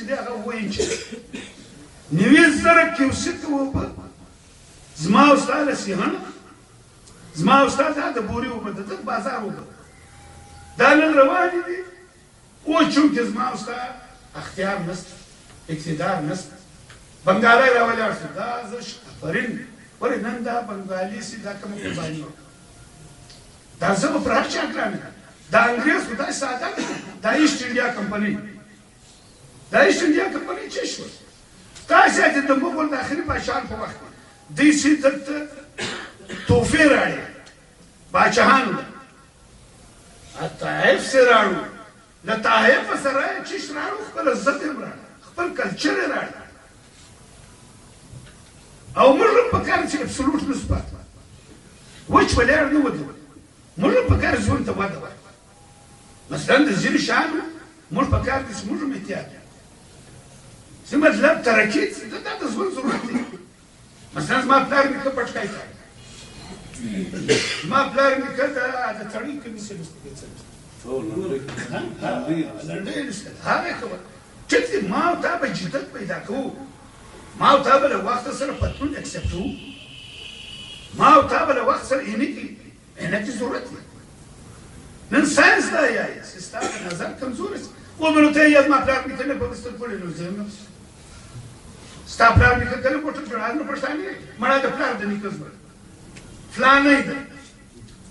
دی هغه 7 انچه 90,000 کیوسک اوبه زما او ستا له سیهنه زما او ستا دا د بورې اوبه د دغه بازار اوبه دا نن روانې دي اوس چونکې زما او ستا اختیار نشته اقتدار نشته بنګالی راولاړ شو دا زه آفرین ولې نن دا بنګالي سي دا کومه قرباني دا زه به پر هر چا ګرانه دا انګریز خو داسې ساده دا ایسټ انډیا کمپنۍ دا ایسټ انډیا کمپنۍ څه شوه تاسې د مغول د آخري پاچاهانو په وخت کې دوی چې دلته تحفې راړې پاچاهانو ته طایف سې راړو له طایفه سره یې چیش راړو خپله عزت یې راړو خپل کلچر یې راړو او موږ هم پکار چې ابسولوټ نسبت وچ ولاړ نه ودرو موږ هم پکار ژوند ته وده ورکړو مثلا د ځینو شیانو موږ پکار دي چې موږ هم احتیاط څه مطلب ترقي دا د ژوند ضرورت دی مثلا زما پلار نیکه پټکای کوي زما پلار نیکه د تړۍ کمیسې لنډۍ نشته هغه کوه ټیک دی ما او تا به جدت پیدا کوو ما او تا به له وخته سره پتلون اکسپټو ما او تا به له وخت سره عینکې ضرورت دی نن ساینس دا یایي چې ستا د نظر کمزوری شي ومنو ته یې زما پلار نیکه نه په بستر کړی نو زه هم ستا پلار نیکه کله موټر چلاوي نو پښتانه مړه د پلار د نیکه زما فلانه ده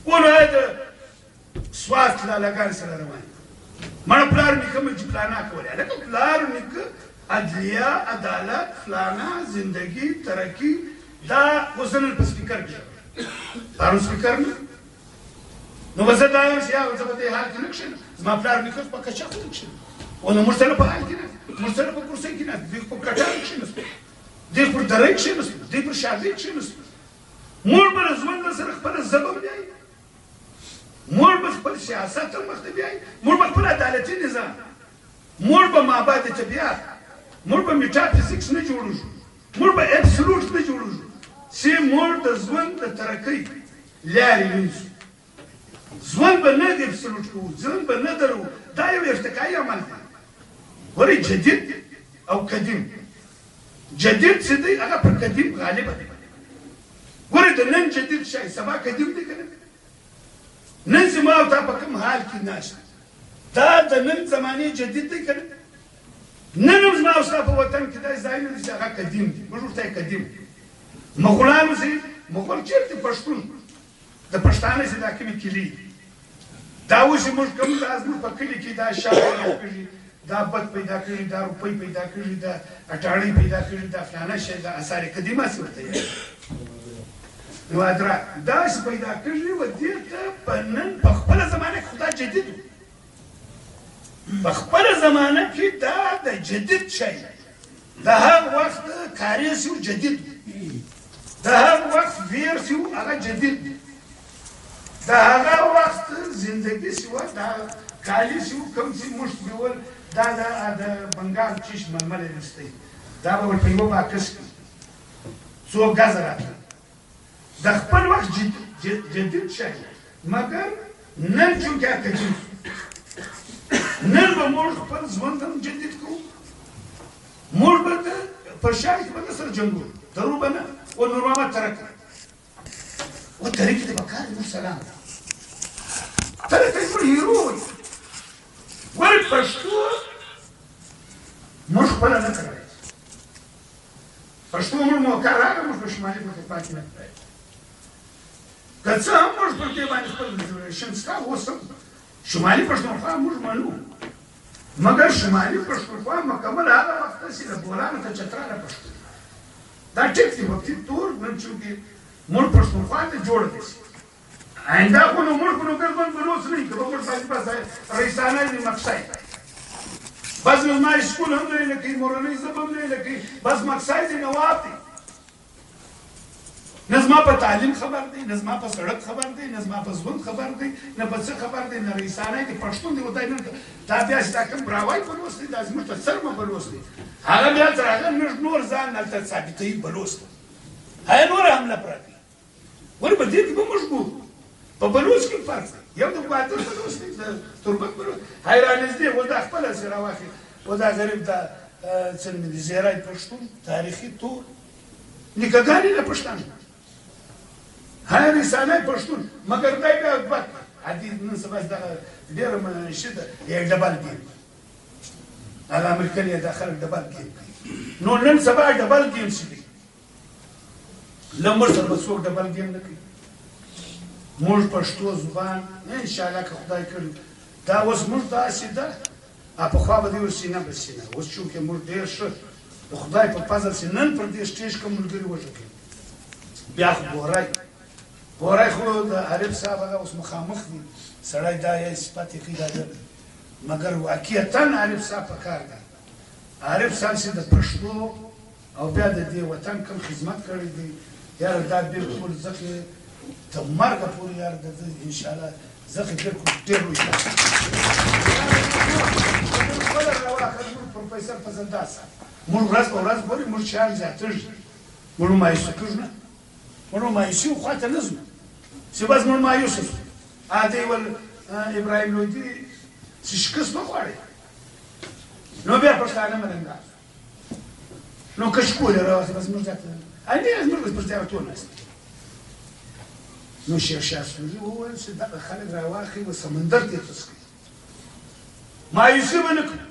ونه د سوات لالاګان سره روان مړه پلار نیکه مې فلانا کوله لکه پلار نیکه عدلیه عدالت فلانا زندگی ترقی دا وزن په سپیکر کې تاسو سپیکر نه نو وزه دا یو شی هغه څه په دې حال کې نه کښېنه زما پلار نیکه په کچا خو نه کښېنه او نو موږ سره په حال کې نه موږ سره په کرسۍ کې نه دوی په کټار کښېناستو دوی پر درې کښېناستو دوی پر شاګۍ کښېناستو موږ به له ژونده سره خپله ژبه بیایي موږ به خپل سیاست هم مخته بیایي موږ به خپل عدالتي نظام موږ به مابعد طبیعت موږ به میټافیزیکس نه جوړوږو موږ به ابسولوټ نه جوړوږو چې موږ د ژوند د ترقۍ لارې وینځو ژوند به نه د ابسولوټ کوو ژوند به نه درو دا یو ارتقایي عمل دی ګورئ جدید او قدیم جدید چې دی هغه پر قدیم غالبه دی ګورئ د نن جدید شی سبا قدیم دی که نه نن چې ما او تا په کوم حال کې ناست دا د نن زمانې جدید دی که نه نن هم زما او ستا په وطن کې داسې ځایونه دي چې هغه قدیم دي موږ ورته یې قدیم مغولانو چې مغول چېرته پښتون د پښتانه چې دا کومې کیلي دي دا اوس چې موږ کوم دا زموږ په کلي کې دا شا پیدا کړي دا بد پیدا کړي دا روپۍ پیدا کړي دا اټاړۍ پیدا کړي دا فلانه شی دا اثار قدیمه څه ورته یې نو ادراک داسې پیدا کړي و دې ته په نن په خپله زمانه کې خو دا جدید و په خپله زمانه کې دا د جدید شی د هغه وخت کاریز و جدید د هغه وخت ویر چې و هغه جدید د هغه وخت زندگی چې وه دا کالي چې و کوم چې موږ بیول دا د بنګال چیش ململی نستی دا به ول په یوه باکس کې څو ګزه راتله د خپل وخت جدید شی مګر نن چونکې قدیم نن به موږ خپل ژوند هم جدید کوو موږ به په شا کې به نه سره جنګو درو به نه و نور محمد ترک و ترک دی به کار موږ سلام ترک دی موږ هیرو وي ولې پښتو موږ خپله نه کولی پښتو موږ موقع راغله موږ په شمالي پښتونخوا کې نه کولی که څه هم موږ پر دې باندې خپل ریزرویشن شته اوس هم شمالي پښتونخوا موږ منو مګر شمالي پښتونخوا مکمل هغه وخت چې د بولانو ته چتراله پښتو دا ټیک دی وقتي طور نن چونکې موږ پښتونخوا ته جوړه دي آینده خو نو موږ خو نو ګرځون به اوس نه که به موږ باندې بس رئیسانه دي مقصد بس زما اسکول هم نه لکې مورنۍ ژبه هم نه لکې بس مقصد یې نواب دی نه زما په تعلیم خبر دی نه زما په سړک خبر دی نه زما په ژوند خبر دی نه په څه خبر دی نه رئیسانه دی پښتون دی ودای نن دا بیا چې دا کوم براوای بلوس دی دا زموږ ته څرمه بلوس دی هغه بیا تر هغه نور ځان هلته ثابتوي بلوس ته هغه نوره حمله پرته ولې په دې کې به موږ ګورو په بلوس کې فرق دی یو د ګواتر بلوس دی د تربت بلوس هغه رانږدې و دا خپله چې راواخي و دا غریب دا څه نومېږي زیری پښتون تاریخي تور نیکهګانې نه پښتانه هر رساله پښتون مګر دی بیا بد حدیث نن سبا دغه ډېره ښه ده یې ډبل ګیم هغه امریکن یې دا خلک ډبل ګیم کوي نو نن سبا ډبل ګیم شي دي له موږ سره به څوک ډبل ګیم نه کوي موږ پښتو زبان انشاءالله که خدای کړي دا اوس موږ داسې ده پخوا به دې ور سینه به سینه اوس چونکې موږ ډېر ښه د خدای په فضل چې نن پر دې سټېج کوم ملګري وژغي بیا خو بوری خو د عارف صاحب هغه اوس مخامخ دي سړی دا یې صفت یې کوي دا ده مګر واقعیتا عارف صاحب په کار ده عارف صاحب چې د پښتو او بیا د دې وطن کوم خدمت کړی دی یاره دا بلکل زخې تر مرګه پورې یاره د ده انشاءالله زخې بلکل ډېر لوی خپله راواخله موږ پروفیسر فضلدار صاحب موږ ورځ په ورځ ګورې موږ شیان زیاتېږي موږ مایوسه کېږو نه موږ مایوسي خواته نه ځو چې بس موږ مایوسه شو دی ول ابراهیم لودي چې شکست وخوړی نو بیا پښتانه ملنګار نو که شکولې راوځي بس موږ ځکه نه موږ بس پښتانه ټول ناست نو شیخ شاه سوري وویل چې دغه خلک راواخلي و سمندر ته یې غوڅ کړي مایوسي به نه کړو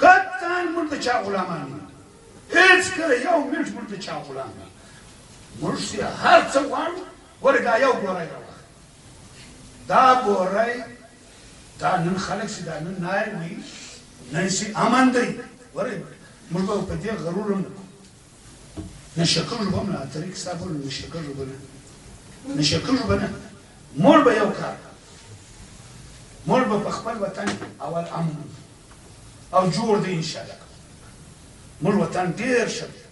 قطعا موږ د چا غلامان یو هېڅکله یو منټ موږ د چا غلام یو موږ چې هر څه غواړو ګورې دا یو بوری راواخلي دا بوری دا نن خلک چې دا نن نایر وي نن چې امن دی ګورې موږ به په دې غرور هم نه کوو نشه کېږو به هم نه طریق صاحب ویل نشه کېږو به نه نشه کېږو به نه موږ به یو کار موږ به په خپل وطن اول امن او جوړ دی انشاءالله موږ وطن ډېر ښه دی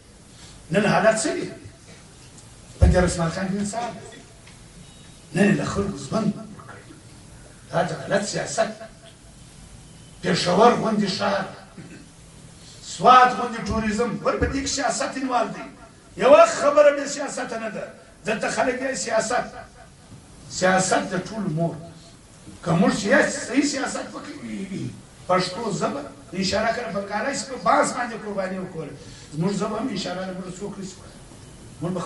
نن حالت څه دي په دې رسمان خان کې انصاف دی نن یې له خلکو ژوند ورکړی دا د غلط سیاست پېښور غوندې ښار سوات غوندې ټوریزم ور په دې کې سیاست انوال دی یوه خبره بې سیاسته نه ده دلته خلک یې سیاست د ټولو مور که موږ صحیح سیاست وکړو پښتو ژبه انشاءالله کله به کالی شي په بانس باندې قرباني وکړو زموږ ژبه هم انشاءالله موږ څوک نشي موږ به